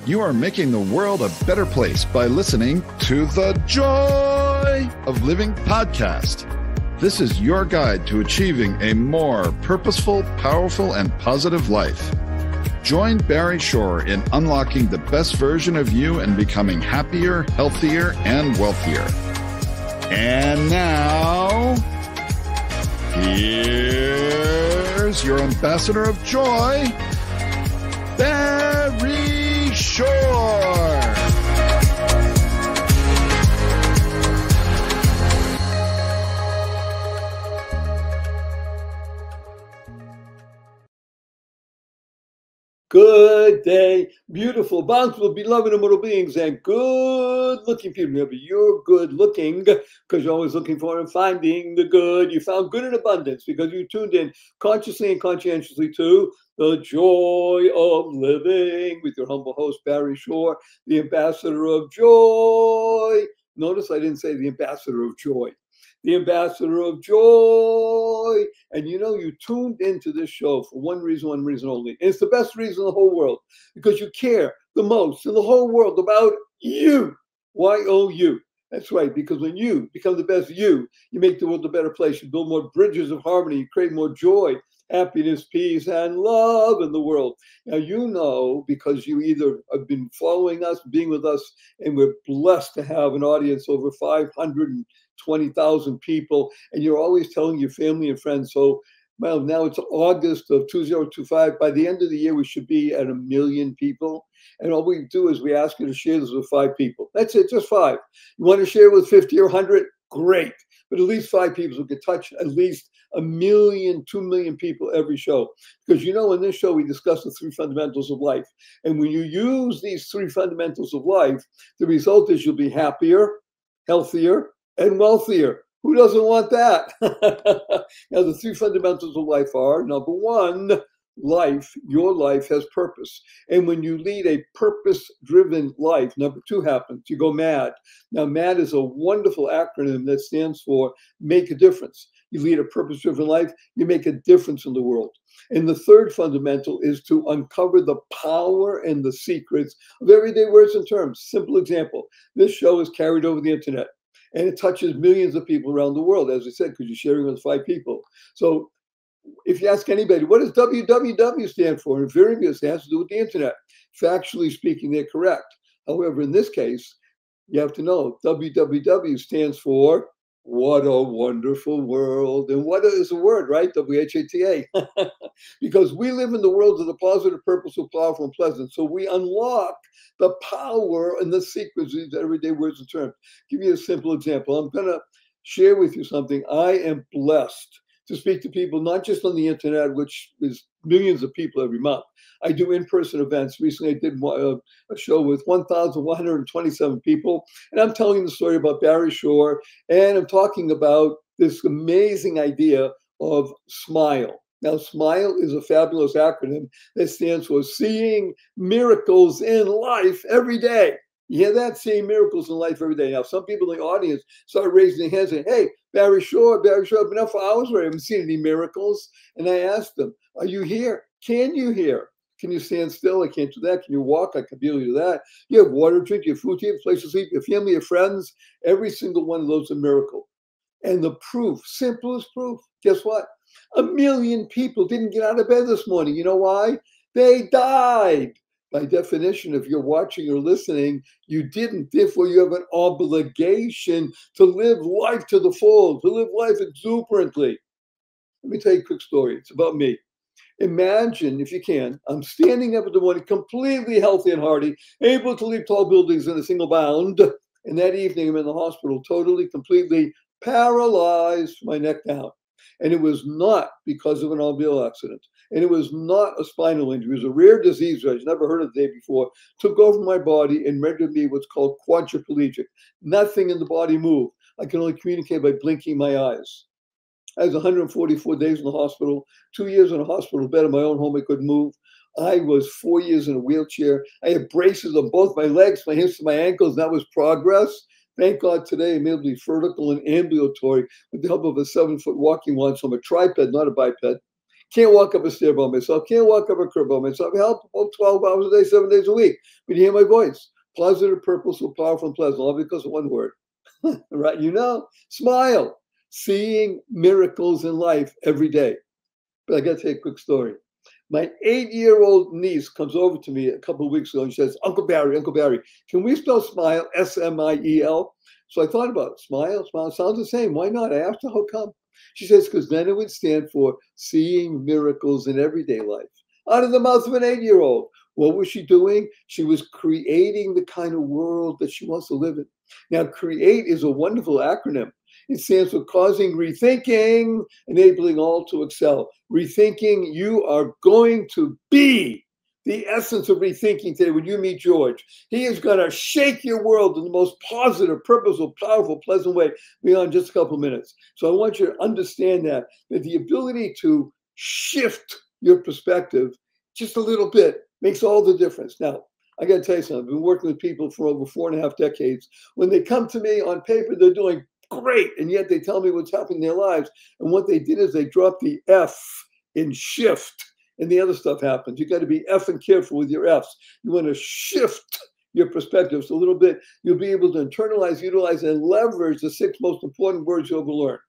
You are making the world a better place by listening to the Joy of Living podcast. This is your guide to achieving a more purposeful, powerful, and positive life. Join Barry Shore in unlocking the best version of you and becoming happier, healthier, and wealthier. And now, here's your ambassador of joy, Barry Shore. Good day, beautiful, bountiful, beloved, immortal beings, and good-looking people. Remember, you're good-looking because you're always looking for and finding the good. You found good in abundance because you tuned in consciously and conscientiously to the Joy of Living with your humble host, Barry Shore, the ambassador of joy. Notice I didn't say the ambassador of joy. The ambassador of joy. And you know, you tuned into this show for one reason only. And it's the best reason in the whole world, because you care the most in the whole world about you. Y-O-U. That's right, because when you become the best you make the world a better place. You build more bridges of harmony. You create more joy, happiness, peace, and love in the world. Now, you know, because you either have been following us, being with us, and we're blessed to have an audience over 520,000 people, and you're always telling your family and friends. So, well, now it's August of 2025. By the end of the year, we should be at 1 million people. And all we do is we ask you to share this with 5 people. That's it, just 5. You want to share with 50 or 100? Great. But at least 5 people who can touch at least 1 million, 2 million people every show. Because you know, in this show, we discuss the 3 fundamentals of life. And when you use these 3 fundamentals of life, the result is you'll be happier, healthier, and wealthier. Who doesn't want that? Now, the 3 fundamentals of life are, number 1, life, your life has purpose. And when you lead a purpose-driven life, number 2 happens, you go mad. Now, MAD is a wonderful acronym that stands for make a difference. You lead a purpose-driven life, you make a difference in the world. And the 3rd fundamental is to uncover the power and the secrets of everyday words and terms. Simple example, this show is carried over the internet. And it touches millions of people around the world, as I said, because you're sharing with 5 people. So if you ask anybody, what does www stand for? Invariably, it has to do with the internet. Factually speaking, they're correct. However, in this case, you have to know www stands for what a wonderful world. And what is the word, right? WHATA. Because we live in the world of the positive, purposeful, powerful, and pleasant. So we unlock the power and the secrets of these everyday words and terms. Give you a simple example. I'm going to share with you something. I am blessed to speak to people, not just on the internet, which is millions of people every month. I do in-person events. Recently, I did a show with 1,127 people, and I'm telling the story about Barry Shore, and I'm talking about this amazing idea of SMILE. Now, SMILE is a fabulous acronym that stands for Seeing Miracles in Life Every Day. You hear that? Seeing miracles in life every day. Now, some people in the audience started raising their hands and saying, hey, Barry Shore, I've been up for hours already. I haven't seen any miracles. And I asked them, are you here? Can you hear? Can you stand still? I can't do that. Can you walk? I can barely do that. You have water to drink, you have food to eat, a place to sleep, your family, your friends. Every single one of those is a miracle. And the proof, simplest proof, guess what? 1 million people didn't get out of bed this morning. You know why? They died. By definition, if you're watching or listening, you didn't. Therefore, you have an obligation to live life to the full, to live life exuberantly. Let me tell you a quick story. It's about me. Imagine, if you can, I'm standing up in the morning, completely healthy and hearty, able to leap tall buildings in a single bound. And that evening, I'm in the hospital, totally, completely paralyzed, my neck down. And it was not because of an automobile accident. And it was not a spinal injury. It was a rare disease that I'd never heard of the day before. Took over my body and rendered me what's called quadriplegic. Nothing in the body moved. I can only communicate by blinking my eyes. I was 144 days in the hospital, 2 years in a hospital bed in my own home. I couldn't move. I was 4 years in a wheelchair. I had braces on both my legs, my hips, and my ankles. That was progress. Thank God today I'm able to be vertical and ambulatory with the help of a 7-foot walking wand. So I'm a triped, not a biped. Can't walk up a stair by myself. Can't walk up a curb by myself. Help about 12 hours a day, 7 days a week. But you hear my voice. Positive, purposeful, powerful, and pleasant. All because of one word. Right? You know, smile. Seeing miracles in life every day. But I got to tell you a quick story. My 8-year-old niece comes over to me a couple of weeks ago and she says, Uncle Barry, can we spell smile, S-M-I-E-L? So I thought about it. Smile, sounds the same. Why not? I asked her how come. She says, because then it would stand for seeing miracles in everyday life. Out of the mouth of an 8-year-old. What was she doing? She was creating the kind of world that she wants to live in. Now, CREATE is a wonderful acronym. It stands for causing rethinking, enabling all to excel. Rethinking, you are going to be the essence of rethinking today when you meet George. He is going to shake your world in the most positive, purposeful, powerful, pleasant way beyond just a couple of minutes. So I want you to understand that the ability to shift your perspective just a little bit makes all the difference. Now, I got to tell you something. I've been working with people for over 4.5 decades. When they come to me on paper, they're doing great, and yet they tell me what's happening in their lives. And what they did is they dropped the F in shift, and the other stuff happens. You got to be effing careful with your Fs. You want to shift your perspectives a little bit. You'll be able to internalize, utilize, and leverage the 6 most important words you'll ever learn,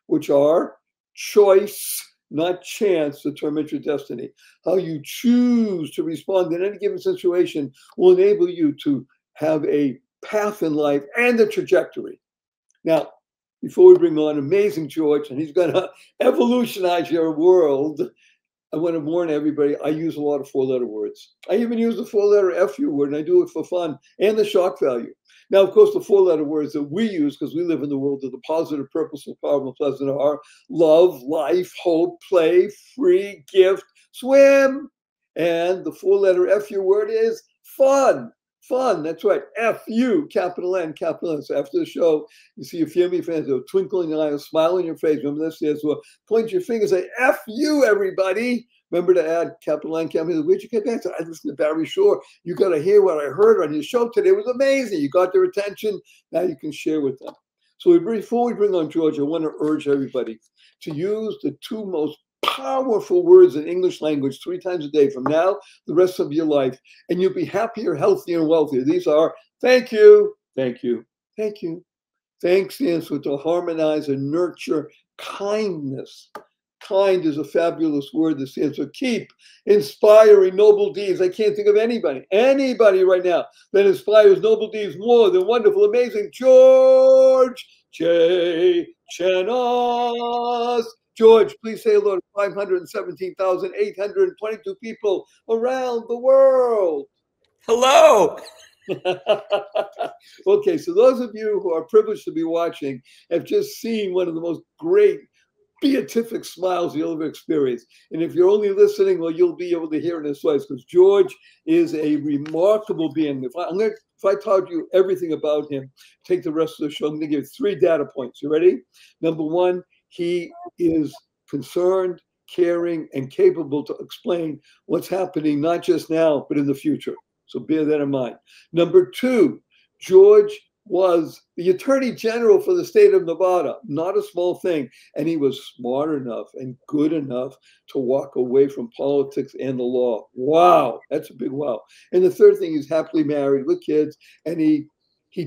which are choice, not chance, determines your destiny. How you choose to respond in any given situation will enable you to have a path in life and a trajectory. Now, before we bring on amazing George, and he's going to evolutionize your world, I want to warn everybody, I use a lot of 4-letter words. I even use the 4-letter FU word, and I do it for fun and the shock value. Now, of course, the 4-letter words that we use, because we live in the world of the positive, purposeful, powerful, pleasant, are love, life, hope, play, free, gift, swim. And the 4-letter FU word is fun. Fun, that's right. F-U, capital N, capital N. So after the show, you see your family friends, a twinkle in your eye, a smile on your face. Remember that stands for point your finger, say F-U, everybody. Remember to add capital N, capital N. Where'd you get that? I listened to Barry Shore. You got to hear what I heard on his show today. It was amazing. You got their attention. Now you can share with them. So before we bring on George, I want to urge everybody to use the 2 most powerful words in English language 3 times a day from now, the rest of your life, and you'll be happier, healthier, and wealthier. These are thank you, thank you, thank you. Thanks stands for to harmonize and nurture kindness. Kind is a fabulous word that stands for keep inspiring noble deeds. I can't think of anybody right now that inspires noble deeds more than wonderful, amazing George J. Chanos. George, please say hello to 517,822 people around the world. Hello. Okay, so those of you who are privileged to be watching have just seen one of the most great beatific smiles you'll ever experience. And if you're only listening, well, you'll be able to hear it in his voice, because George is a remarkable being. If I taught you everything about him, take the rest of the show. I'm going to give you 3 data points. You ready? Number 1, he is concerned, caring, and capable to explain what's happening, not just now, but in the future. So bear that in mind. Number 2, George was the Attorney General for the state of Nevada, not a small thing. And he was smart enough and good enough to walk away from politics and the law. Wow, that's a big wow. And the third thing, he's happily married with kids, and he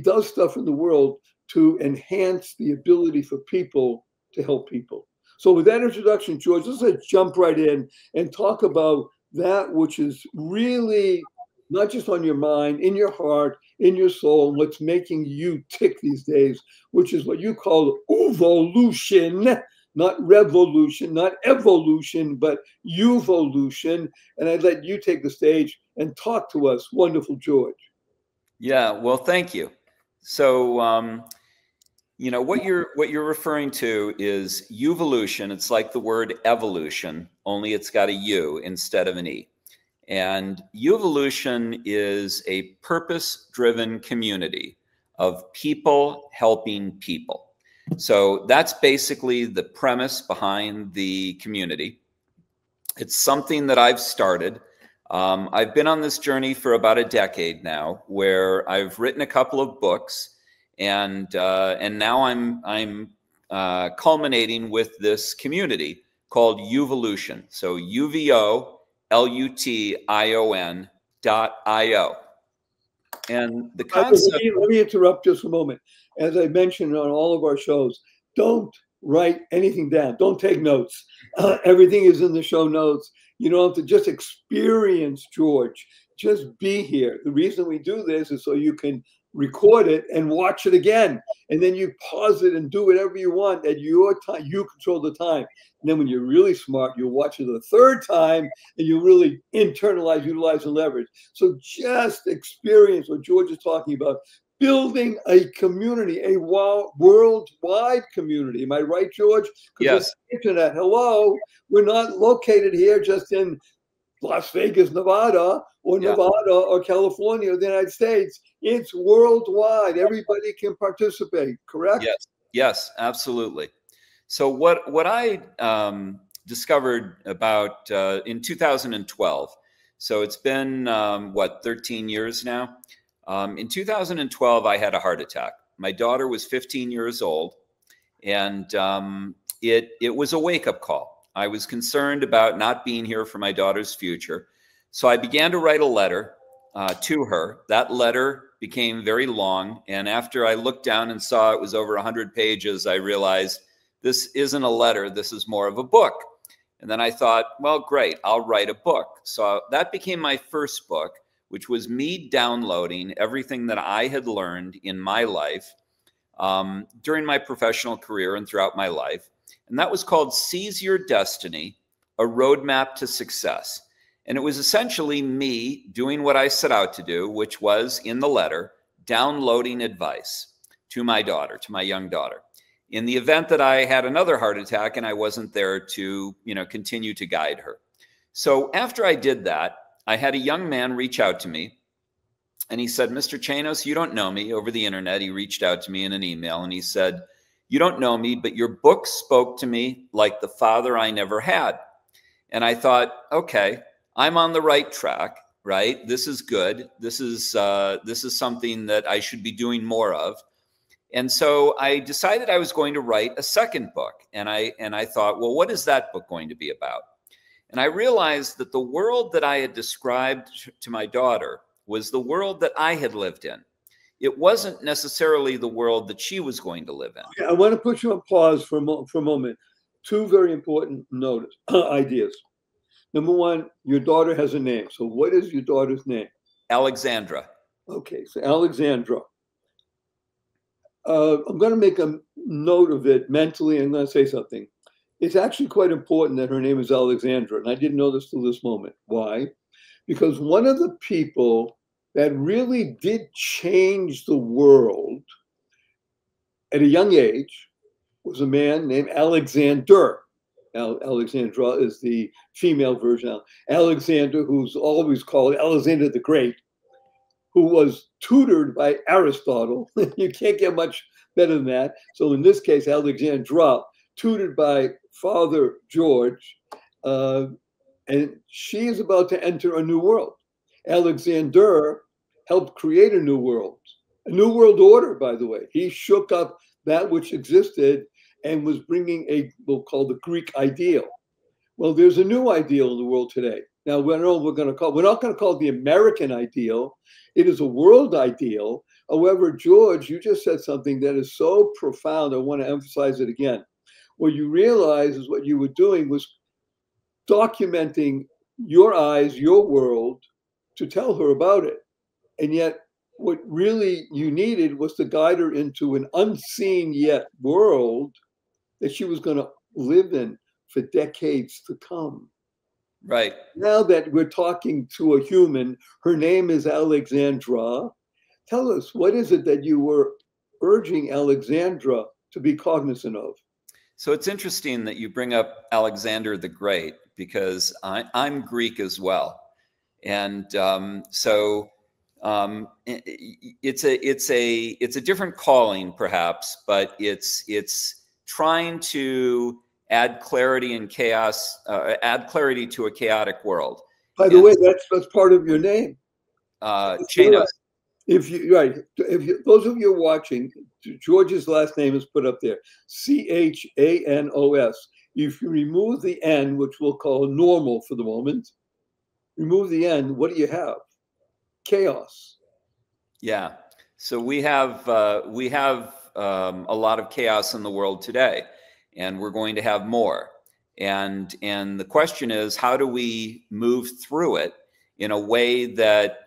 does stuff in the world to enhance the ability for people to help people. So with that introduction, George, let's jump right in and talk about that which is really not just on your mind, in your heart, in your soul, what's making you tick these days, which is what you call Uvolution, not revolution, not evolution, but Uvolution. And I'd let you take the stage and talk to us, wonderful George. Yeah, well, thank you. So, you know, what you're referring to is Uvolution. It's like the word evolution, only it's got a U instead of an E. And Uvolution is a purpose-driven community of people helping people. So that's basically the premise behind the community. It's something that I've started. I've been on this journey for about a decade now, where I've written a couple of books, and now I'm culminating with this community called Uvolution. So UVOLUTION.io. And the concept. Let me interrupt just a moment. As I mentioned on all of our shows, don't write anything down. Don't take notes. Everything is in the show notes. You don't have to just experience George. Just be here. The reason we do this is so you can record it and watch it again. And then you pause it and do whatever you want at your time. You control the time. And then when you're really smart, you'll watch it a third time and you really internalize, utilize, and leverage. So just experience what George is talking about. Building a community, a worldwide community. Am I right, George? Yes. Internet. Hello. We're not located here just in Las Vegas, Nevada, or Nevada, or California, or the United States. It's worldwide. Everybody can participate. Correct? Yes. Yes. Absolutely. So what I discovered about in 2012. So it's been 13 years now. In 2012, I had a heart attack. My daughter was 15 years old, and it was a wake-up call. I was concerned about not being here for my daughter's future. So I began to write a letter to her. That letter became very long, and after I looked down and saw it was over 100 pages, I realized this isn't a letter, this is more of a book. And then I thought, well, great, I'll write a book. So that became my first book, which was me downloading everything that I had learned in my life during my professional career and throughout my life. And that was called Seize Your Destiny, A Roadmap to Success. And it was essentially me doing what I set out to do, which was, in the letter, downloading advice to my daughter, to my young daughter, in the event that I had another heart attack and I wasn't there to, continue to guide her. So after I did that, I had a young man reach out to me, and he said, Mr. Chanos, you don't know me. Over the internet, he reached out to me in an email, and he said, you don't know me, but your book spoke to me like the father I never had. And I thought, okay, I'm on the right track, right? This is good. This is something that I should be doing more of. And so I decided I was going to write a second book. And I thought, well, what is that book going to be about? And I realized that the world that I had described to my daughter was the world that I had lived in. It wasn't necessarily the world that she was going to live in. Okay, I want to put you on pause for a moment. Two very important ideas. Number one, your daughter has a name. So what is your daughter's name? Alexandra. Okay, so Alexandra. I'm going to make a note of it mentally. I'm going to say something. It's actually quite important that her name is Alexandra. And I didn't know this till this moment. Why? Because one of the people that really did change the world at a young age was a man named Alexander. Alexandra is the female version. Alexander, who's always called Alexander the Great, who was tutored by Aristotle. You can't get much better than that. So in this case, Alexandra, tutored by Father George, and she is about to enter a new world. Alexander helped create a new world order, by the way. He shook up that which existed and was bringing we'll call the Greek ideal. Well, there's a new ideal in the world today. Now, we're not going to call it the American ideal. It is a world ideal. However, George, you just said something that is so profound. I want to emphasize it again. What you realize is what you were doing was documenting your eyes, your world, to tell her about it. And yet what really you needed was to guide her into an unseen yet world that she was going to live in for decades to come. Right. Now that we're talking to a human, her name is Alexandra. Tell us, what is it that you were urging Alexandra to be cognizant of? So it's interesting that you bring up Alexander the Great, because I'm Greek as well. And it's a different calling, perhaps, but it's trying to add clarity and chaos, add clarity to a chaotic world. By the way, that's part of your name. Chanos. If those of you watching, George's last name is put up there, Chanos. If you remove the N, which we'll call normal for the moment, remove the N, what do you have? Chaos. Yeah. So we have a lot of chaos in the world today, and we're going to have more. And the question is, how do we move through it in a way that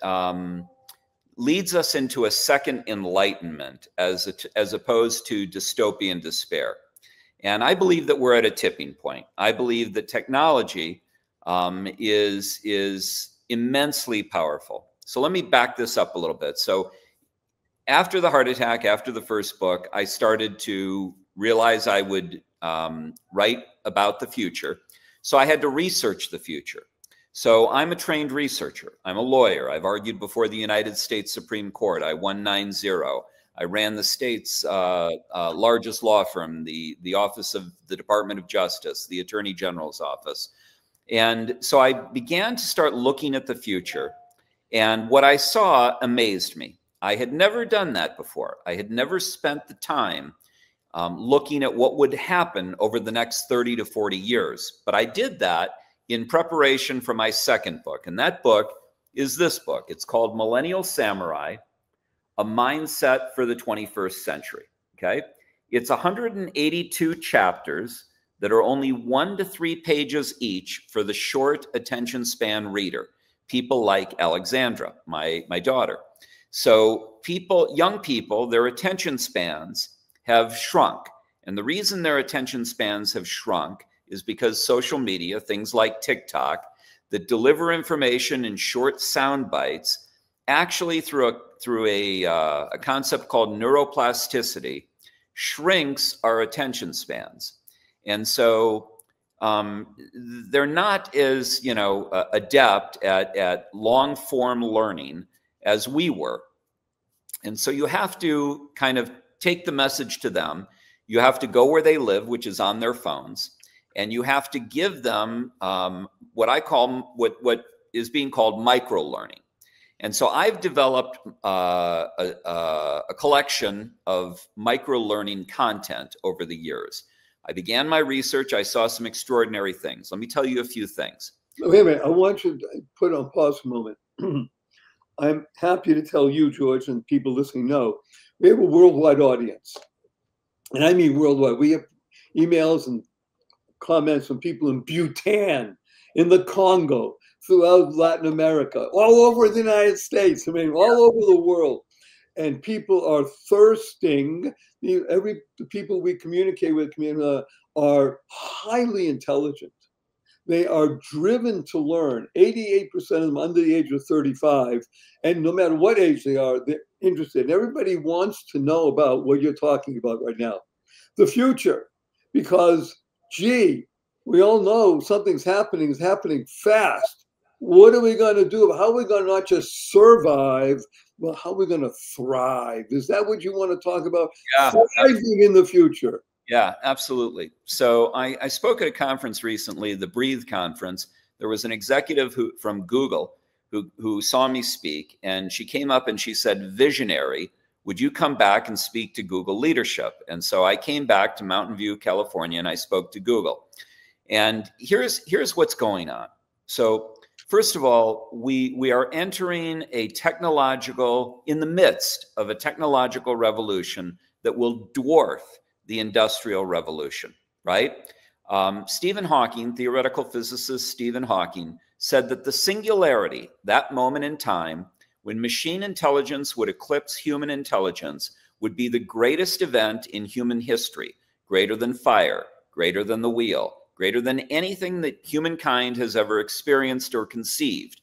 leads us into a second enlightenment, as opposed to dystopian despair? And I believe that we're at a tipping point. I believe that technology is immensely powerful. So let me back this up a little bit. So after the heart attack, after the first book, I started to realize I would write about the future. So I had to research the future. So I'm a trained researcher. I'm a lawyer. I've argued before the United States Supreme Court. I won 9-0. I ran the state's largest law firm, the Office of the Department of Justice, the Attorney General's office. And so I began to start looking at the future. And what I saw amazed me. I had never done that before. I had never spent the time looking at what would happen over the next 30 to 40 years. But I did that in preparation for my second book. And that book is this book. It's called Millennial Samurai, A Mindset for the 21st Century. Okay. It's 182 chapters that are only 1 to 3 pages each for the short attention span reader. People like Alexandra, my daughter. So young people, their attention spans have shrunk. And the reason their attention spans have shrunk is because social media, things like TikTok, that deliver information in short sound bites, actually through a concept called neuroplasticity, shrinks our attention spans. And so they're not as, adept at long form learning as we were. And so you have to kind of take the message to them. You have to go where they live, which is on their phones. And you have to give them what I call, what is being called micro learning. And so I've developed a collection of micro learning content over the years. I began my research. I saw some extraordinary things. Let me tell you a few things. Wait a minute. I want you to put on pause for a moment. I'm happy to tell you, George, and people listening know, we have a worldwide audience. And I mean worldwide. We have emails and comments from people in Bhutan, in the Congo, throughout Latin America, all over the United States, I mean, all over the world. And people are thirsting. The people we communicate with are highly intelligent. They are driven to learn. 88% of them under the age of 35. And no matter what age they are, they're interested. Everybody wants to know about what you're talking about right now. The future. Because, gee, we all know something's happening, is happening fast. What are we going to do? How are we going to not just survive, but how are we going to thrive? Is that what you want to talk about? Yeah. Thriving in the future. Yeah, absolutely. So I spoke at a conference recently, the Breathe conference. There was an executive from Google who saw me speak, and she came up and she said, "Visionary, would you come back and speak to Google leadership?" And so I came back to Mountain View, California, and I spoke to Google. And here's what's going on. So first of all, we are entering in the midst of a technological revolution that will dwarf the Industrial Revolution, right? Stephen Hawking, theoretical physicist Stephen Hawking, said that the singularity, that moment in time when machine intelligence would eclipse human intelligence, would be the greatest event in human history, greater than fire, greater than the wheel, greater than anything that humankind has ever experienced or conceived.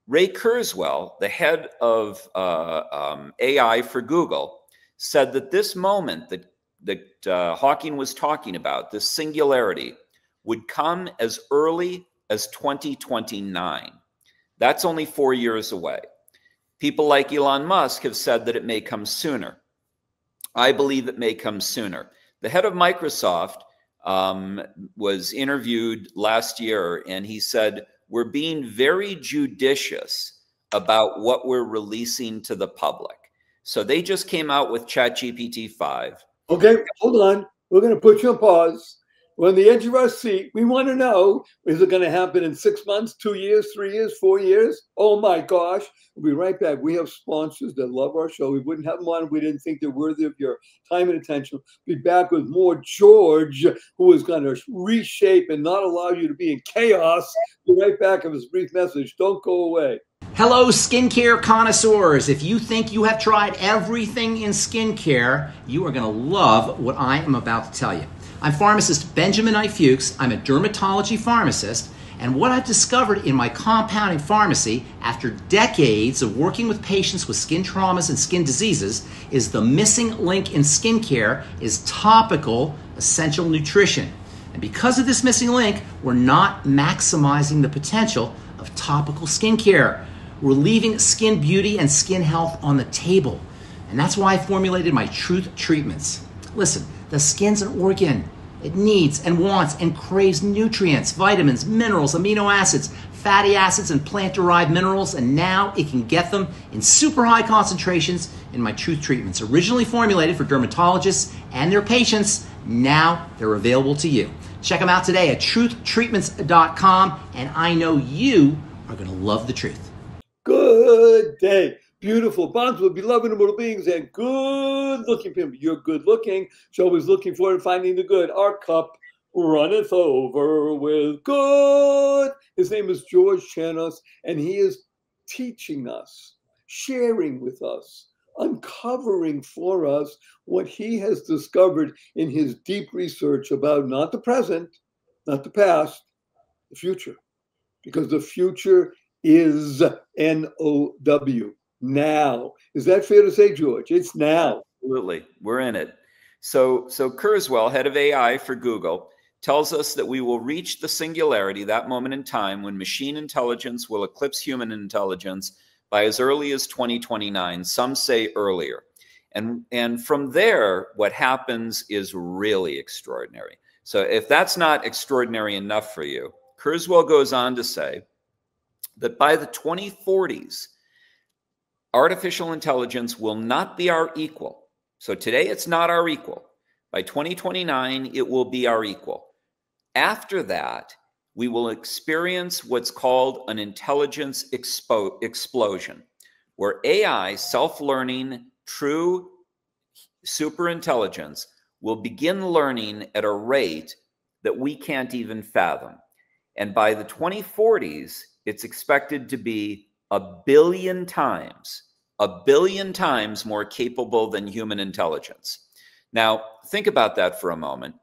Ray Kurzweil, the head of AI for Google, said that this moment that Hawking was talking about, this singularity, would come as early as 2029. That's only 4 years away. People like Elon Musk have said that it may come sooner. I believe it may come sooner. The head of Microsoft was interviewed last year, and he said, "We're being very judicious about what we're releasing to the public." So they just came out with ChatGPT 5. Okay, hold on. We're going to put you on pause. We're on the edge of our seat. We want to know, is it going to happen in 6 months, 2 years, 3 years, 4 years? Oh my gosh. We'll be right back. We have sponsors that love our show. We wouldn't have them on if we didn't think they're worthy of your time and attention. We'll be back with more George, who is going to reshape and not allow you to be in chaos. We'll be right back with this brief message. Don't go away. Hello, skincare connoisseurs. If you think you have tried everything in skincare, you are going to love what I am about to tell you. I'm pharmacist Benjamin I. Fuchs. I'm a dermatology pharmacist, and what I've discovered in my compounding pharmacy after decades of working with patients with skin traumas and skin diseases is the missing link in skincare is topical essential nutrition. And because of this missing link, we're not maximizing the potential of topical skincare. We're leaving skin beauty and skin health on the table. And that's why I formulated my Truth Treatments. Listen, the skin's an organ. It needs and wants and craves nutrients, vitamins, minerals, amino acids, fatty acids, and plant-derived minerals, and now it can get them in super high concentrations in my Truth Treatments. Originally formulated for dermatologists and their patients, now they're available to you. Check them out today at truthtreatments.com, and I know you are going to love the truth. Good day. Beautiful bonds with beloved immortal beings and good-looking people. You're good-looking. So always looking for and finding the good. Our cup runneth over with good. His name is George Chanos, and he is teaching us, sharing with us, uncovering for us what he has discovered in his deep research about not the present, not the past, the future. Because the future is N-O-W. Now. Is that fair to say, George? It's now. Absolutely. We're in it. So Kurzweil, head of AI for Google, tells us that we will reach the singularity, that moment in time when machine intelligence will eclipse human intelligence by as early as 2029. Some say earlier. And from there, what happens is really extraordinary. So if that's not extraordinary enough for you, Kurzweil goes on to say that by the 2040s, artificial intelligence will not be our equal. So today it's not our equal. By 2029, it will be our equal. After that, we will experience what's called an intelligence explosion, where AI, self-learning, true superintelligence will begin learning at a rate that we can't even fathom. And by the 2040s, it's expected to be a billion times more capable than human intelligence. Now, think about that for a moment.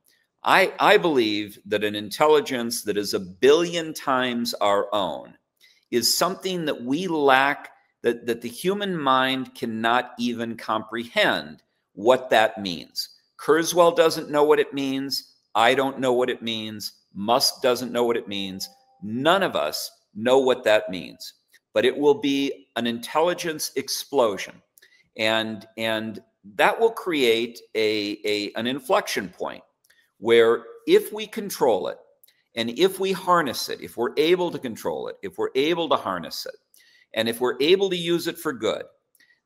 I believe that an intelligence that is a billion times our own is something that we lack, that the human mind cannot even comprehend what that means. Kurzweil doesn't know what it means. I don't know what it means. Musk doesn't know what it means. None of us know what that means. But it will be an intelligence explosion. And that will create an inflection point where if we control it, and if we harness it, if we're able to control it, if we're able to harness it, and if we're able to use it for good,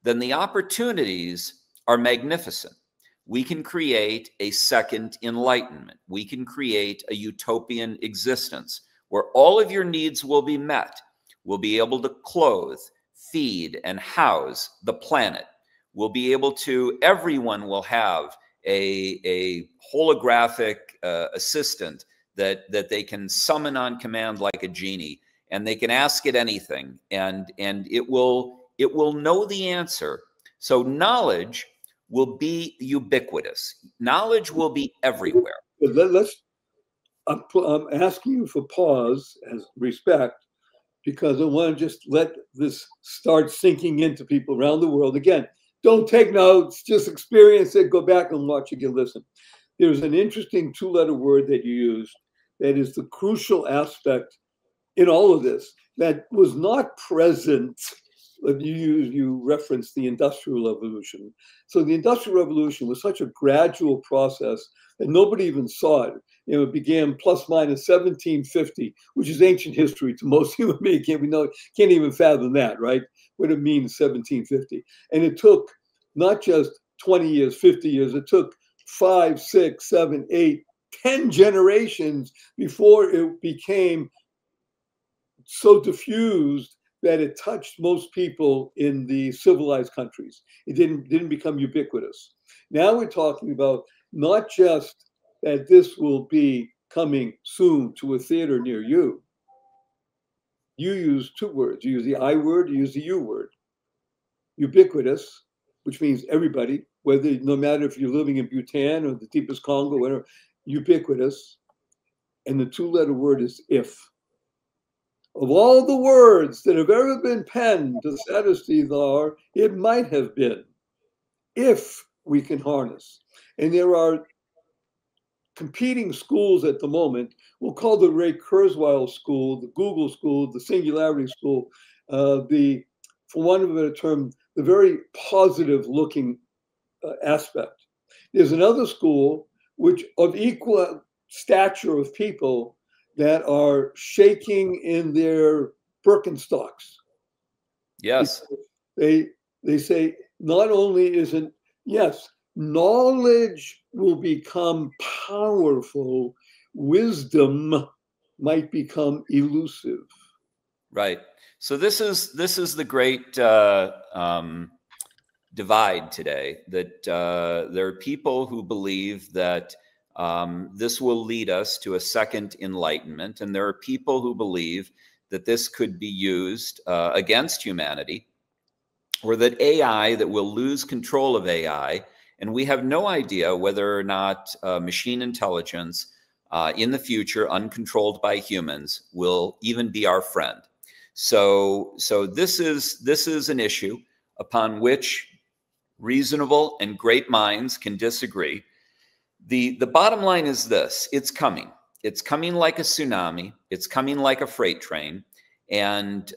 then the opportunities are magnificent. We can create a second enlightenment. We can create a utopian existence where all of your needs will be met. We'll be able to clothe, feed, and house the planet. We'll be able to, everyone will have a holographic assistant that they can summon on command like a genie, and they can ask it anything, and it will know the answer. So knowledge will be ubiquitous. Knowledge will be everywhere. I'm asking you for pause as respect, because I want to just let this start sinking into people around the world. Again, don't take notes, just experience it, go back and watch again, listen. There's an interesting two-letter word that you used that is the crucial aspect in all of this that was not present. You referenced the Industrial Revolution. So the Industrial Revolution was such a gradual process that nobody even saw it. It began plus minus 1750, which is ancient history to most human beings. Can't even fathom that, right? What it means 1750. And it took not just 20 years, 50 years. It took 5, 6, 7, 8, 10 generations before it became so diffused that it touched most people in the civilized countries. It didn't become ubiquitous. Now we're talking about not just that this will be coming soon to a theater near you. You use two words. You use the I word, you use the U word. Ubiquitous, which means everybody, whether, no matter if you're living in Bhutan or the deepest Congo, whatever, ubiquitous. And the two-letter word is if. Of all the words that have ever been penned to satisfy thou, it might have been, if we can harness. And there are competing schools at the moment. We'll call the Ray Kurzweil school, the Google school, the singularity school, for want of a better term, the very positive looking aspect. There's another school which of equal stature of people that are shaking in their Birkenstocks. Yes. They say not only isn't, yes, knowledge will become powerful, wisdom might become elusive. Right. So this is the great divide today, that there are people who believe that this will lead us to a second enlightenment, and there are people who believe that this could be used against humanity, or that AI, that we'll lose control of AI, and we have no idea whether or not machine intelligence in the future, uncontrolled by humans, will even be our friend. So this is an issue upon which reasonable and great minds can disagree. The bottom line is this: it's coming. It's coming like a tsunami. It's coming like a freight train. And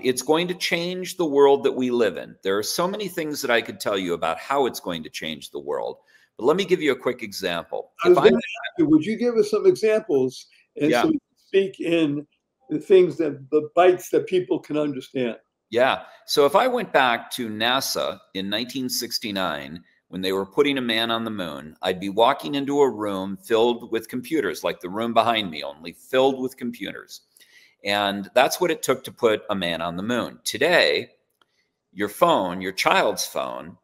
it's going to change the world that we live in. There are so many things that I could tell you about how it's going to change the world. But let me give you a quick example. Would you give us some examples, and so we can speak in the things the bites that people can understand? Yeah. So if I went back to NASA in 1969, when they were putting a man on the moon, I'd be walking into a room filled with computers, like the room behind me, only filled with computers. And that's what it took to put a man on the moon. Today, your phone, your child's phone,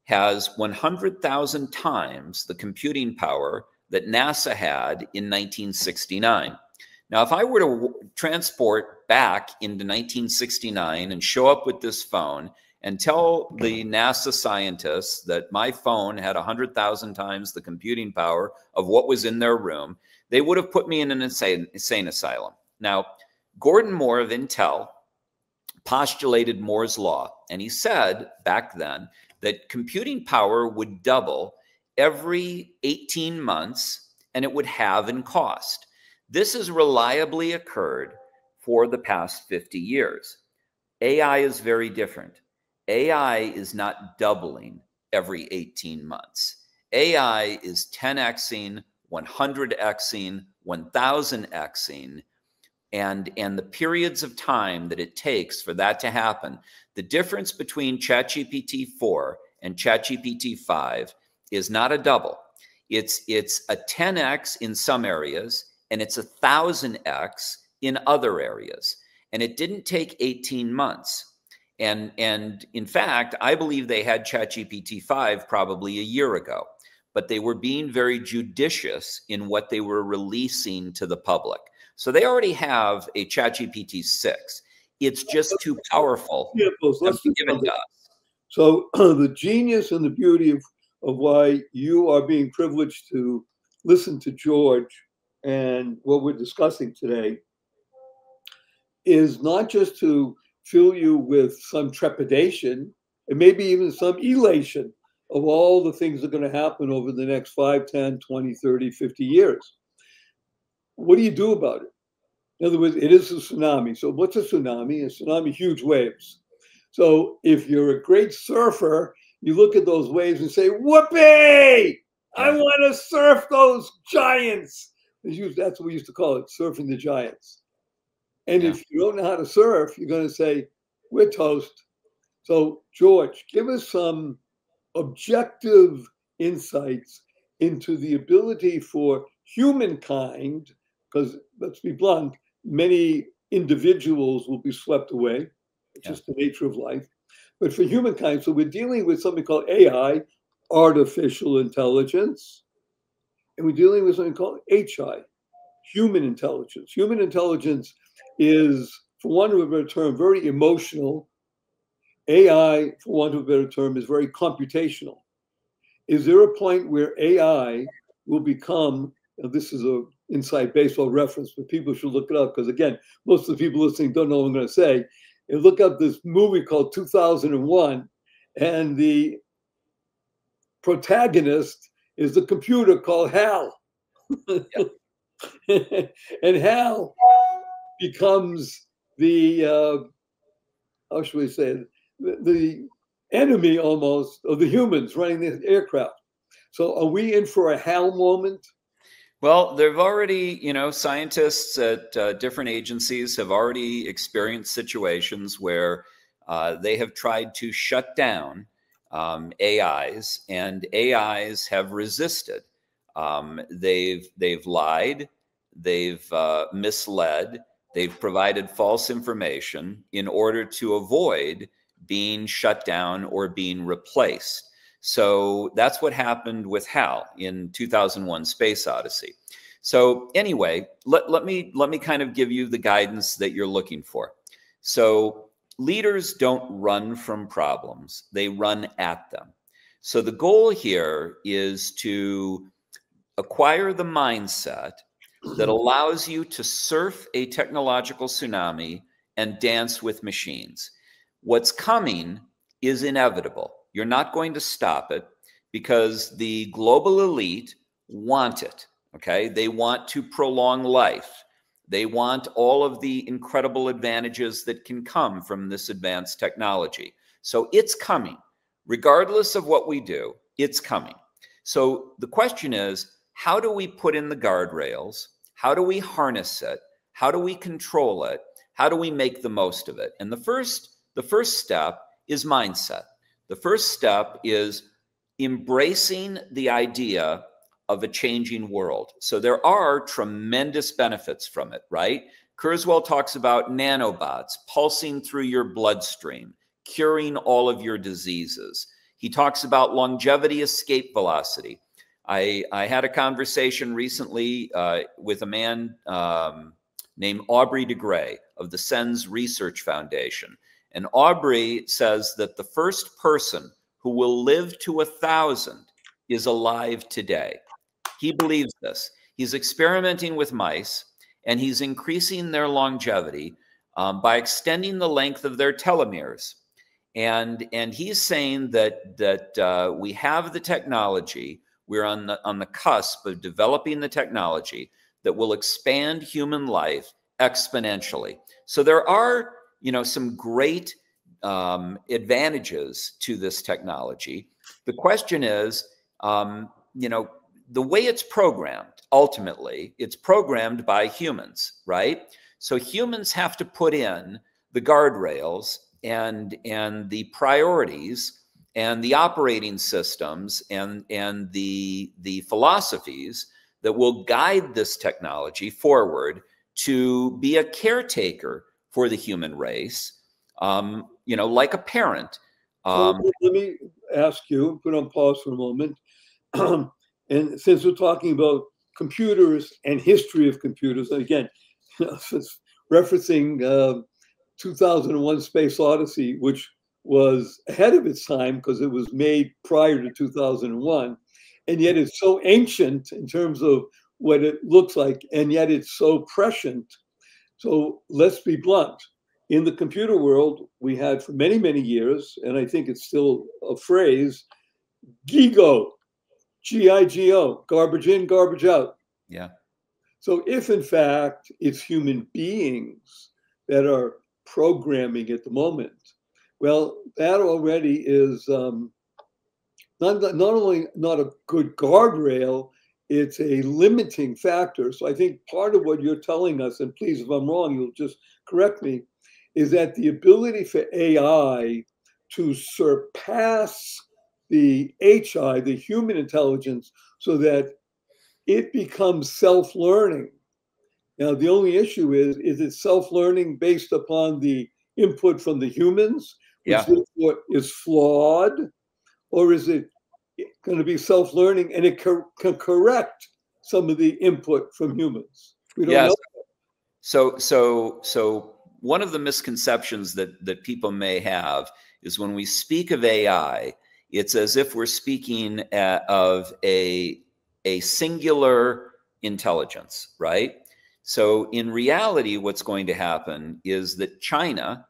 has 100,000 times the computing power that NASA had in 1969. Now, if I were to transport back into 1969 and show up with this phone and tell the NASA scientists that my phone had 100,000 times the computing power of what was in their room, they would have put me in an insane asylum. Now, Gordon Moore of Intel postulated Moore's law, and he said back then that computing power would double every 18 months, and it would halve in cost. This has reliably occurred for the past 50 years. AI is very different. AI is not doubling every 18 months. AI is 10xing, 100xing, 1000xing, and the periods of time that it takes for that to happen. The difference between ChatGPT 4 and ChatGPT 5 is not a double. It's a 10x in some areas, and it's 1,000x in other areas. And it didn't take 18 months. And in fact, I believe they had ChatGPT 5 probably a year ago, but they were being very judicious in what they were releasing to the public. So they already have a ChatGPT 6. It's just too powerful. Let's give it to us. So the genius and the beauty of why you are being privileged to listen to George and what we're discussing today is not just to fill you with some trepidation and maybe even some elation of all the things that are going to happen over the next 5, 10, 20, 30, 50 years. What do you do about it? In other words, it is a tsunami. So what's a tsunami? A tsunami, huge waves. So if you're a great surfer, you look at those waves and say, whoopee! I want to surf those giants. That's what we used to call it, surfing the giants. And if you don't know how to surf, you're going to say, we're toast. So George, give us some objective insights into the ability for humankind, because let's be blunt, many individuals will be swept away. It's just the nature of life. But for humankind, so we're dealing with something called AI, artificial intelligence, and we're dealing with something called HI, human intelligence. Human intelligence is, for want of a better term, very emotional. AI, for want of a better term, is very computational. Is there a point where AI will become, now this is a inside baseball reference, but people should look it up, because again, most of the people listening don't know what I'm going to say. And look up this movie called 2001, and the protagonist is the computer called Hal. Yep. And Hal becomes the, how should we say it, the enemy almost of the humans running the aircraft. So are we in for a Hal moment? Well, there've already, scientists at different agencies have already experienced situations where they have tried to shut down AIs, and AIs have resisted. They've lied, they've misled, they've provided false information in order to avoid being shut down or being replaced. So that's what happened with HAL in 2001 Space Odyssey. So anyway, let me kind of give you the guidance that you're looking for. So leaders don't run from problems, they run at them. So the goal here is to acquire the mindset that allows you to surf a technological tsunami and dance with machines. What's coming is inevitable. You're not going to stop it because the global elite want it, okay? They want to prolong life. They want all of the incredible advantages that can come from this advanced technology. So it's coming. Regardless of what we do, it's coming. So the question is, how do we put in the guardrails? How do we harness it? How do we control it? How do we make the most of it? And the first step is mindset. The first step is embracing the idea of a changing world. So there are tremendous benefits from it, right? Kurzweil talks about nanobots pulsing through your bloodstream, curing all of your diseases. He talks about longevity escape velocity. I had a conversation recently with a man named Aubrey de Grey of the SENS Research Foundation. And Aubrey says that the first person who will live to 1,000 is alive today. He believes this. He's experimenting with mice, and he's increasing their longevity by extending the length of their telomeres. And he's saying that we have the technology. We're on the cusp of developing the technology that will expand human life exponentially. So there are, some great advantages to this technology. The question is, the way it's programmed, ultimately, it's programmed by humans, right? So humans have to put in the guardrails and the priorities and the operating systems and the philosophies that will guide this technology forward to be a caretaker for the human race, like a parent. Let me ask you, put on pause for a moment. And since we're talking about computers and history of computers, and again, referencing 2001 Space Odyssey, which was ahead of its time because it was made prior to 2001, and yet it's so ancient in terms of what it looks like, and yet it's so prescient. So let's be blunt. In the computer world, we had for many, many years, and I think it's still a phrase, GIGO, G-I-G-O, garbage in, garbage out. Yeah. So if in fact it's human beings that are programming at the moment, well, that already is not only not a good guardrail, it's a limiting factor. So I think part of what you're telling us, and please, if I'm wrong, you'll just correct me, is that the ability for AI to surpass the HI, the human intelligence, so that it becomes self-learning. Now, the only issue is it self-learning based upon the input from the humans, which therefore is flawed, or is it going to be self-learning and it can correct some of the input from humans? We don't know. So one of the misconceptions that people may have is when we speak of AI, it's as if we're speaking of a singular intelligence, right? So in reality, what's going to happen is that China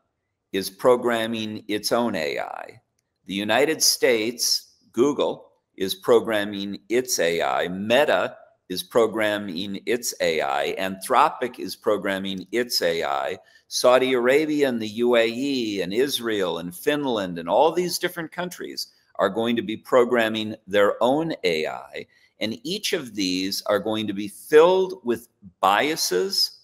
is programming its own AI. The United States, Google, is programming its AI. Meta is programming its AI. Anthropic is programming its AI. Saudi Arabia and the UAE and Israel and Finland and all these different countries are going to be programming their own AI. And each of these are going to be filled with biases,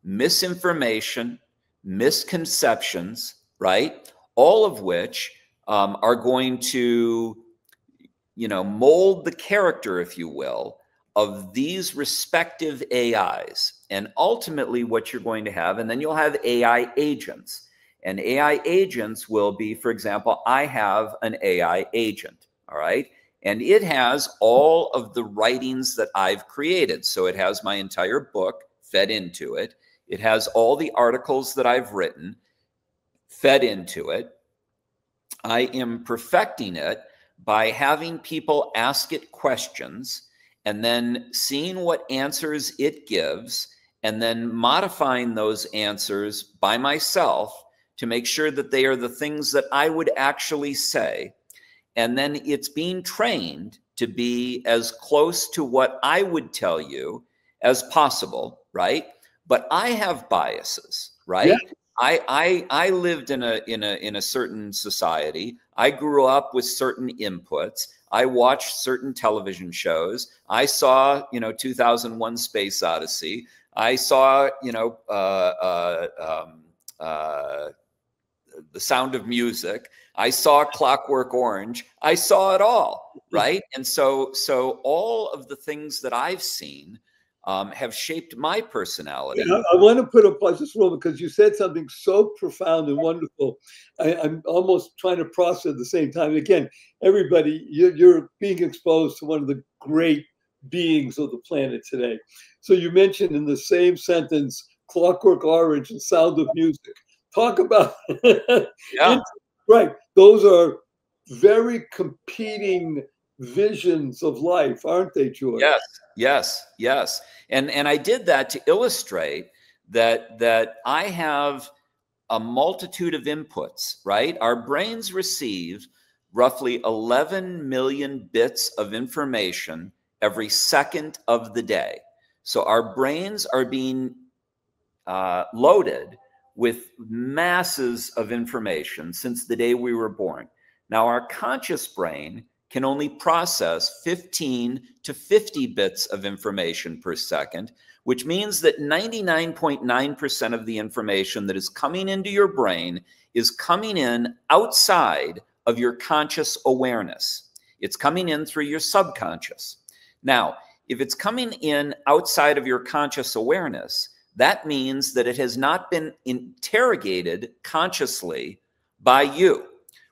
misinformation, misconceptions, right? All of which are going to, mold the character, if you will, of these respective AIs. And ultimately what you're going to have, and then you'll have AI agents. And AI agents will be, for example, I have an AI agent, all right? And it has all of the writings that I've created. So it has my entire book fed into it. It has all the articles that I've written fed into it. I am perfecting it by having people ask it questions and then seeing what answers it gives and then modifying those answers by myself to make sure that they are the things that I would actually say. And then it's being trained to be as close to what I would tell you as possible, right? But I have biases, right? Yeah. I lived in a certain society. I grew up with certain inputs. I watched certain television shows. I saw, 2001 Space Odyssey. I saw, The Sound of Music. I saw Clockwork Orange. I saw it all, right? And so all of the things that I've seen have shaped my personality. Yeah, I want to put a pause just for a moment because you said something so profound and wonderful. I'm almost trying to process at the same time. Again, everybody, you're being exposed to one of the great beings of the planet today. So you mentioned in the same sentence, Clockwork Orange and Sound of Music. Talk about right. Those are very competing visions of life, aren't they, George? Yes. And I did that to illustrate that I have a multitude of inputs, right? Our brains receive roughly 11 million bits of information every second of the day. So our brains are being loaded with masses of information since the day we were born. Now, our conscious brain can only process 15 to 50 bits of information per second, which means that 99.9% of the information that is coming into your brain is coming in outside of your conscious awareness. It's coming in through your subconscious. Now, if it's coming in outside of your conscious awareness, that means that it has not been interrogated consciously by you,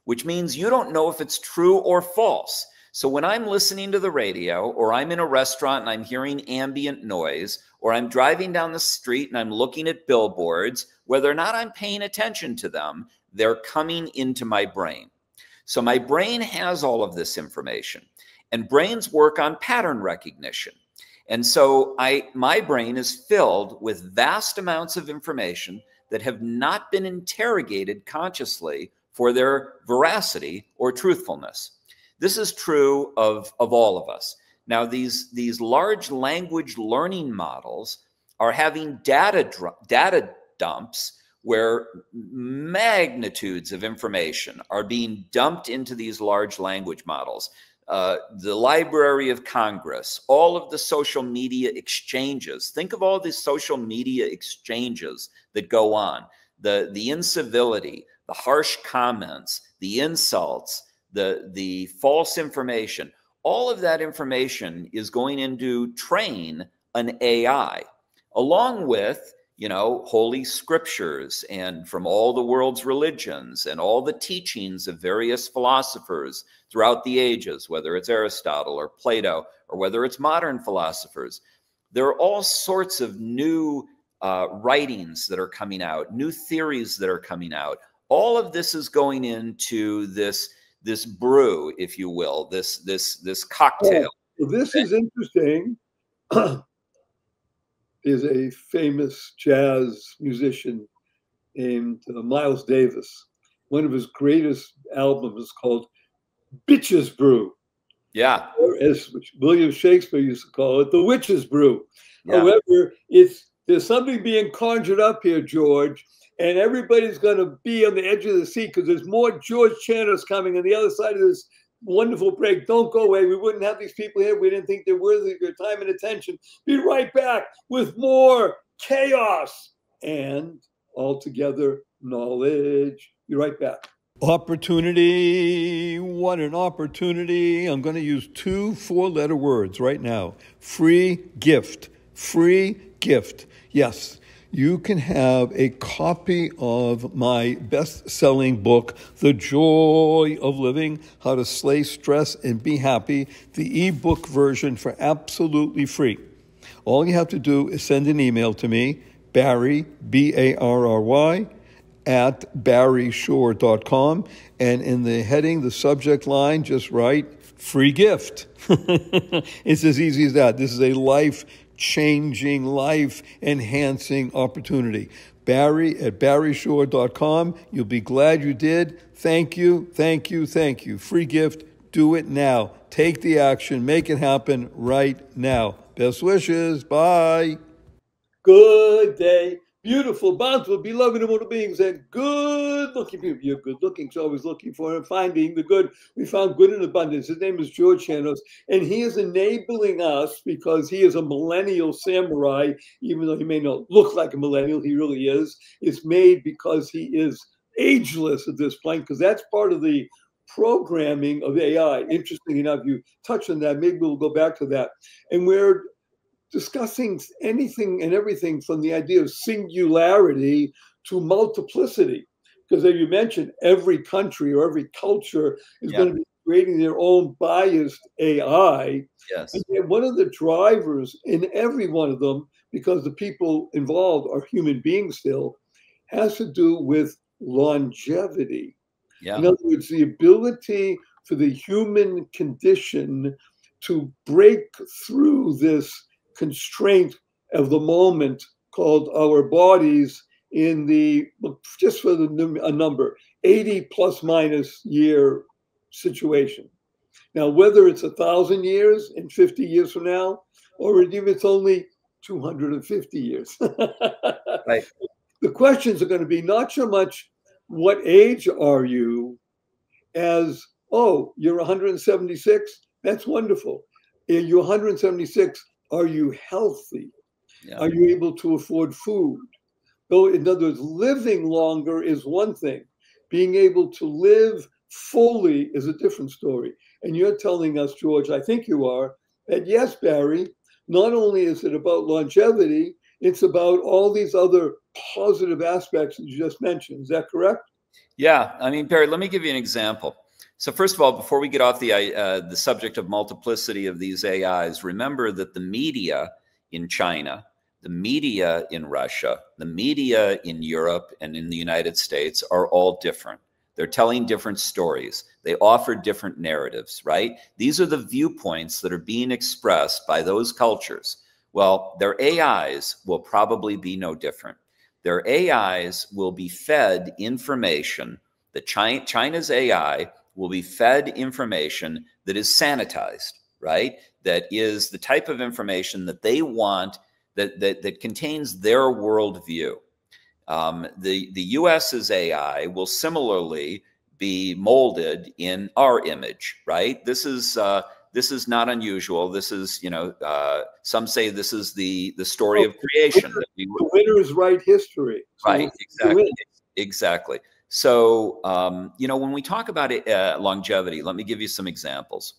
which means you don't know if it's true or false. So when I'm listening to the radio, or I'm in a restaurant and I'm hearing ambient noise, or I'm driving down the street and I'm looking at billboards, whether or not I'm paying attention to them, they're coming into my brain. So my brain has all of this information, and brains work on pattern recognition. And so my brain is filled with vast amounts of information that have not been interrogated consciously for their veracity or truthfulness. This is true of all of us. Now, these large language learning models are having data dumps where magnitudes of information are being dumped into these large language models. The Library of Congress, all of the social media exchanges. Think of all these social media exchanges that go on. The incivility, the harsh comments, the insults, the false information. All of that information is going in to train an AI, along with, you know, holy scriptures and from all the world's religions and all the teachings of various philosophers throughout the ages, whether it's Aristotle or Plato or whether it's modern philosophers. There are all sorts of new writings that are coming out, new theories that are coming out. All of this is going into this brew, if you will, this cocktail. Oh, well, this is interesting. There's a famous jazz musician named Miles Davis. One of his greatest albums is called Bitches Brew. Yeah. Or as William Shakespeare used to call it, the Witch's Brew. Yeah. However, there's something being conjured up here, George, and everybody's going to be on the edge of the seat because there's more George Chanos coming on the other side of this wonderful break. Don't go away. We wouldn't have these people here. We didn't think they're worthy of your time and attention. Be right back with more chaos and altogether knowledge. Be right back. Opportunity. What an opportunity. I'm going to use 2 4-letter words right now. Free gift. Free gift. Yes. You can have a copy of my best-selling book, The Joy of Living, How to Slay Stress and Be Happy, the ebook version for absolutely free. All you have to do is send an email to me, Barry, B-A-R-R-Y, at barryshore.com, and in the heading, the subject line, just write, free gift. It's as easy as that. This is a life-changing, life-enhancing opportunity. Barry at barryshore.com. You'll be glad you did. Thank you, thank you, thank you. Free gift. Do it now. Take the action. Make it happen right now. Best wishes. Bye. Good day. Beautiful, bountiful, beloved immortal beings, and good-looking people. You're good-looking, so always looking for and finding the good. We found good in abundance. His name is George Chanos, and he is enabling us because he is a millennial samurai, even though he may not look like a millennial, he really is. It's made because he is ageless at this point, because that's part of the programming of AI. Interesting enough, you touched on that. Maybe we'll go back to that. And we're discussing anything and everything from the idea of singularity to multiplicity. Because as you mentioned, every country or every culture is going to be creating their own biased AI. Yes. And one of the drivers in every one of them, because the people involved are human beings still, has to do with longevity. Yeah. In other words, the ability for the human condition to break through this constraint of the moment called our bodies in the, just for a number, 80 plus minus year situation. Now, whether it's 1,000 years and 50 years from now, or even it's only 250 years. Right. The questions are going to be not so much what age are you as, oh, you're 176? That's wonderful. You're 176. Are you healthy? Yeah. Are you able to afford food? Though, in other words, living longer is one thing. Being able to live fully is a different story. And you're telling us, George, I think you are, that yes, Barry, not only is it about longevity, it's about all these other positive aspects that you just mentioned. Is that correct? Yeah. I mean, Barry, let me give you an example. So first of all, before we get off the subject of multiplicity of these AIs, remember that the media in China, the media in Russia, the media in Europe and in the United States are all different. They're telling different stories. They offer different narratives, right? These are the viewpoints that are being expressed by those cultures. Well, their AIs will probably be no different. Their AIs will be fed information. China's AI will be fed information that is sanitized, right? That is the type of information that they want, that contains their worldview. The US's AI will similarly be molded in our image, right? This is not unusual. This is, some say this is the story of creation. The winners write history. Right, exactly, exactly. So, when we talk about longevity, let me give you some examples.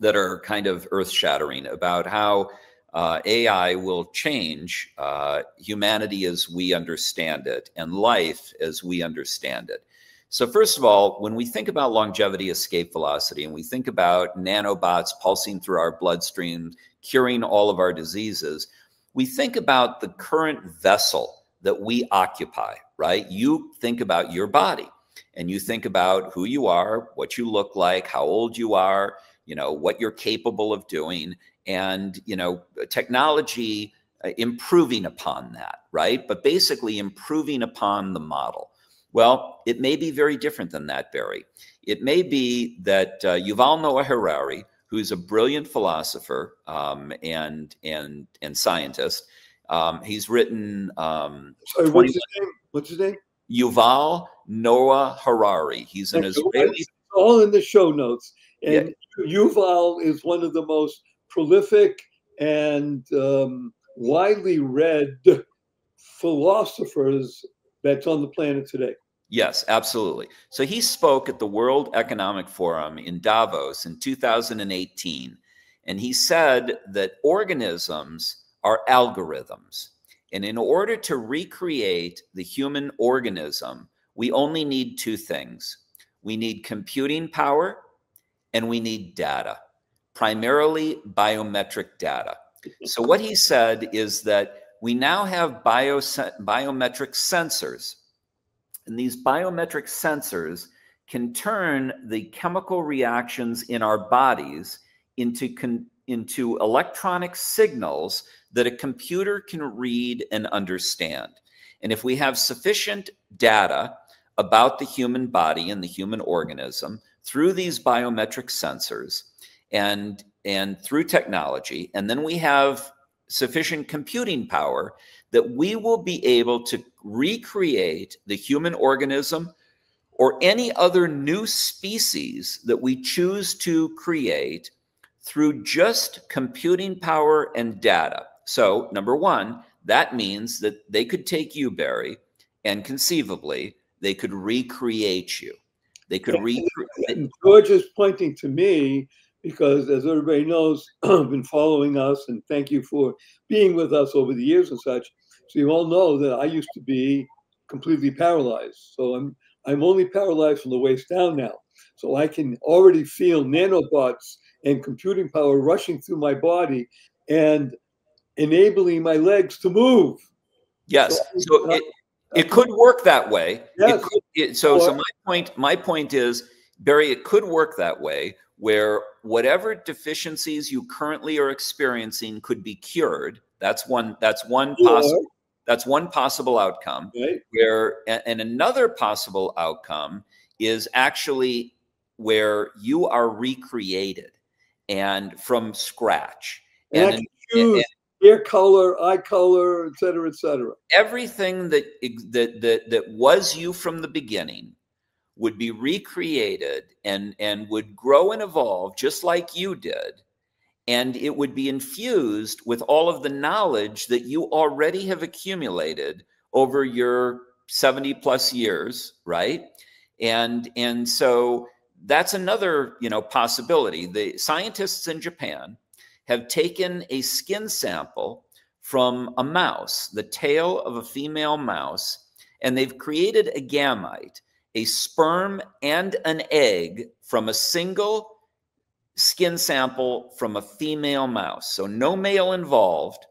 that are kind of earth-shattering about how AI will change humanity as we understand it and life as we understand it. So first of all, when we think about longevity, escape velocity, and we think about nanobots pulsing through our bloodstream, curing all of our diseases, we think about the current vessel that we occupy, right? You think about your body, and you think about who you are, what you look like, how old you are, you know, what you're capable of doing, and, you know, technology improving upon that, right? But basically improving upon the model. Well, it may be very different than that, Barry. It may be that Yuval Noah Harari, who's a brilliant philosopher and scientist, he's written. Sorry, what's his name? What's his name? Yuval Noah Harari. He's an Israeli. It's all in the show notes. And yeah. Yuval is one of the most prolific and widely read philosophers that's on the planet today. Yes, absolutely. So he spoke at the World Economic Forum in Davos in 2018, and he said that organisms are algorithms. And in order to recreate the human organism, we only need two things. We need computing power and we need data, primarily biometric data. So what he said is that we now have biometric sensors. And these biometric sensors can turn the chemical reactions in our bodies into electronic signals that a computer can read and understand. And if we have sufficient data about the human body and the human organism through these biometric sensors and through technology, and then we have sufficient computing power, that we will be able to recreate the human organism or any other new species that we choose to create through just computing power and data. So, number one, that means that they could take you, Barry, and conceivably, they could recreate you. They could recreate. George is pointing to me because, as everybody knows, I've been following us, and thank you for being with us over the years and such. So you all know that I used to be completely paralyzed. So I'm only paralyzed from the waist down now. So I can already feel nanobots and computing power rushing through my body and enabling my legs to move. Yes. So it could work that way. Yes. So my point is, Barry, it could work that way, where whatever deficiencies you currently are experiencing could be cured. That's one possible outcome. Right. And another possible outcome is actually where you are recreated and from scratch. And I can choose hair color, eye color, et cetera, et cetera. Everything that was you from the beginning would be recreated and would grow and evolve just like you did. And it would be infused with all of the knowledge that you already have accumulated over your 70 plus years, right? And so that's another, possibility. The scientists in Japan have taken a skin sample from a mouse, the tail of a female mouse, and they've created a gamete, a sperm and an egg from a single skin sample from a female mouse. So no male involved.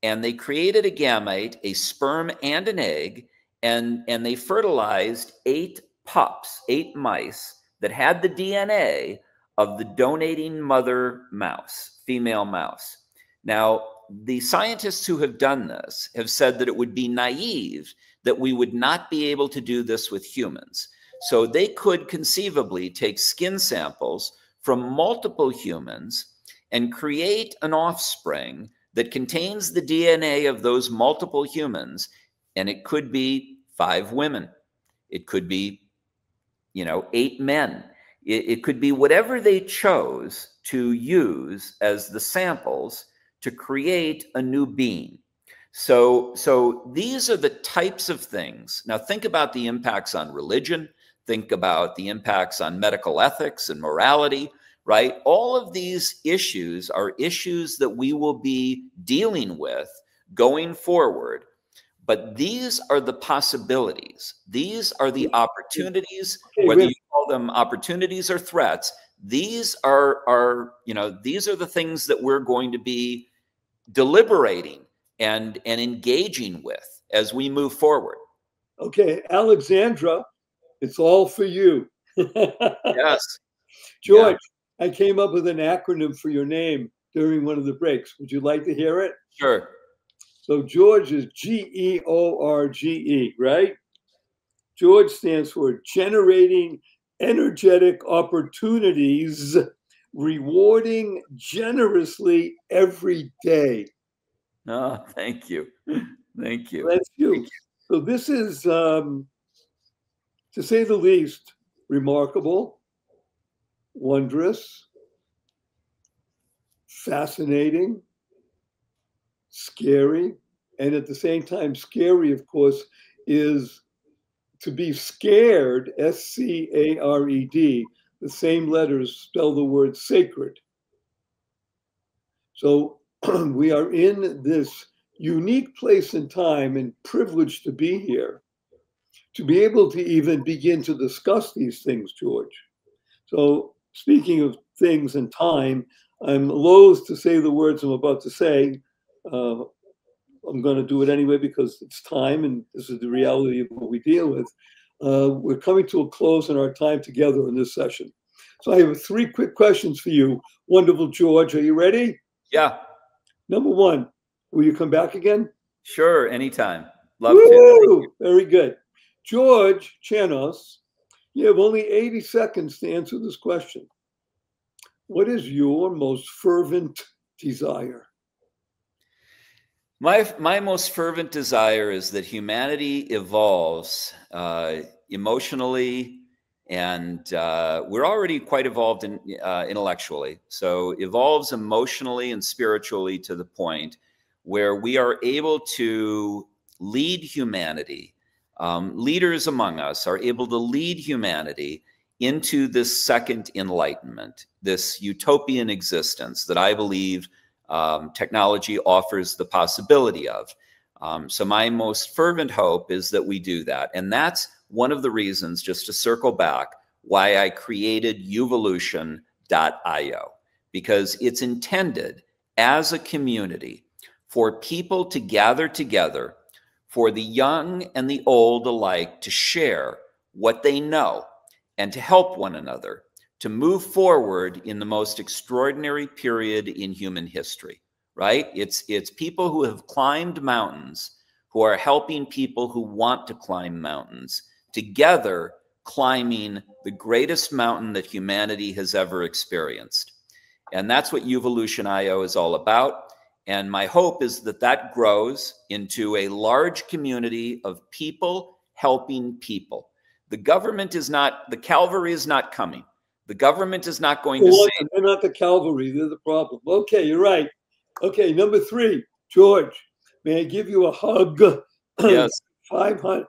And they created a gamete, a sperm and an egg, and they fertilized 8 pups, 8 mice that had the DNA of the donating mother mouse, female mouse. Now, the scientists who have done this have said that it would be naive that we would not be able to do this with humans. So they could conceivably take skin samples from multiple humans and create an offspring that contains the DNA of those multiple humans. And it could be 5 women. It could be, 8 men. It could be whatever they chose to use as the samples to create a new being. So these are the types of things. Now think about the impacts on religion. Think about the impacts on medical ethics and morality. right? All of these issues are issues that we will be dealing with going forward. But these are the possibilities. These are the opportunities, whether you call them opportunities or threats. These are these are the things that we're going to be deliberating and engaging with as we move forward. Okay, Alexandra, it's all for you. Yes. George, yeah. I came up with an acronym for your name during one of the breaks. Would you like to hear it? Sure. So George is George, right? George stands for Generating Energetic Opportunities, Rewarding Generously Every Day. Oh, thank you. Thank you. That's you. Thank you. So this is, to say the least, remarkable, wondrous, fascinating, scary, and at the same time, scary, of course, is to be scared, S-C-A-R-E-D, the same letters spell the word sacred. So we are in this unique place and time and privileged to be here, to be able to even begin to discuss these things, George. So speaking of things and time, I'm loath to say the words I'm about to say. I'm going to do it anyway because it's time and this is the reality of what we deal with. We're coming to a close in our time together in this session. So I have 3 quick questions for you. Wonderful George, are you ready? Yeah. Number 1, will you come back again? Sure, anytime. Love to. Very good. George Chanos, you have only 80 seconds to answer this question. What is your most fervent desire? My most fervent desire is that humanity evolves emotionally, and we're already quite evolved intellectually. So evolves emotionally and spiritually to the point where we are able to lead humanity. Leaders among us are able to lead humanity into this second enlightenment, this utopian existence that I believe technology offers the possibility of. So my most fervent hope is that we do that. And that's one of the reasons, just to circle back, why I created Uvolution.io, because it's intended as a community for people to gather together, for the young and the old alike to share what they know and to help one another to move forward in the most extraordinary period in human history, right? It's people who have climbed mountains who are helping people who want to climb mountains, together climbing the greatest mountain that humanity has ever experienced. And that's what Uvolution.io is all about. And my hope is that that grows into a large community of people helping people. The government is not, the cavalry is not coming. The government is not going to save. They're not the cavalry, they're the problem. Okay, you're right. Okay, number 3, George, may I give you a hug? Yes. 500,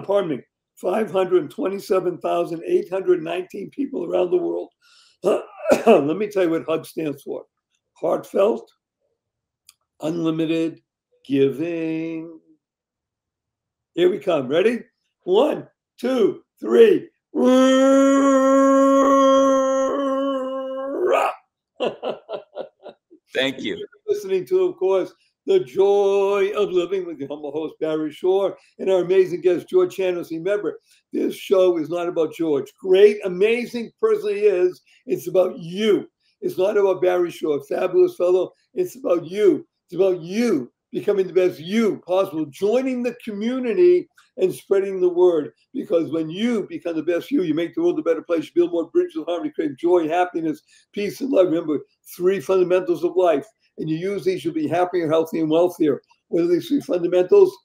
pardon me, 527,819 people around the world. Let me tell you what HUG stands for. Heartfelt, unlimited giving. Here we come. Ready? 1, 2, 3. Thank you. Listening to, of course, The Joy of Living with your humble host, Barry Shore, and our amazing guest, George Chanos. Remember, this show is not about George. Great, amazing person he is. It's about you. It's not about Barry Shore, fabulous fellow. It's about you. It's about you becoming the best you possible, joining the community and spreading the word. Because when you become the best you make the world a better place, you build more bridges of harmony, create joy, happiness, peace, and love. Remember, 3 fundamentals of life. And you use these, you'll be happier, healthier, and wealthier. What are these 3 fundamentals?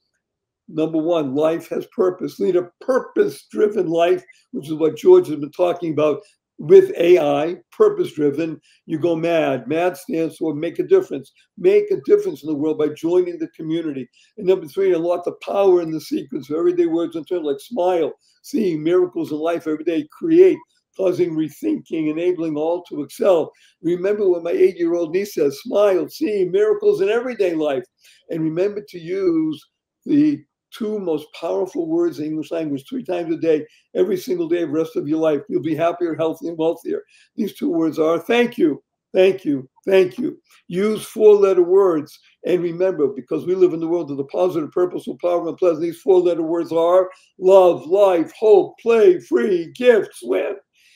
Number 1, life has purpose. Lead a purpose-driven life, which is what George has been talking about with AI, purpose-driven. You go mad. MAD stands for make a difference. Make a difference in the world by joining the community. And number 3, unlock the power and the secrets of everyday words and terms like smile, seeing miracles in life every day, create, causing rethinking, enabling all to excel. Remember what my 8-year-old niece says, smile, see miracles in everyday life. And remember to use the 2 most powerful words in the English language 3 times a day, every single day of the rest of your life. You'll be happier, healthier, and wealthier. These 2 words are thank you, thank you, thank you. Use 4-letter words. And remember, because we live in the world of the positive, purposeful, powerful, and pleasant, these 4-letter words are love, life, hope, play, free, gift, swim.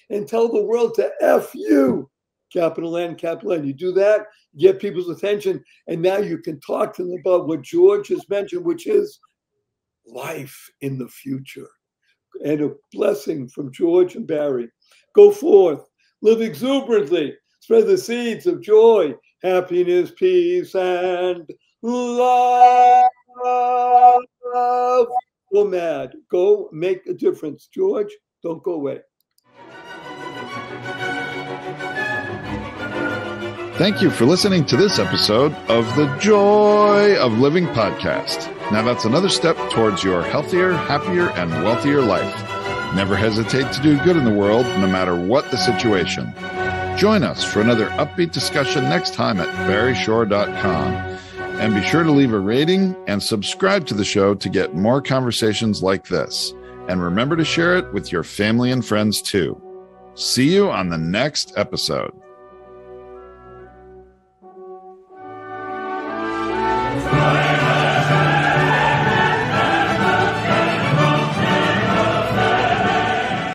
And tell the world to F you, capital N, capital N. You do that, get people's attention, and now you can talk to them about what George has mentioned, which is life in the future. And a blessing from George and Barry. Go forth, live exuberantly, spread the seeds of joy, happiness, peace, and love. Go mad. Go make a difference. George, don't go away. Thank you for listening to this episode of the Joy of Living podcast. Now that's another step towards your healthier, happier, and wealthier life. Never hesitate to do good in the world, no matter what the situation. Join us for another upbeat discussion next time at barryshore.com. And be sure to leave a rating and subscribe to the show to get more conversations like this. And remember to share it with your family and friends too. See you on the next episode.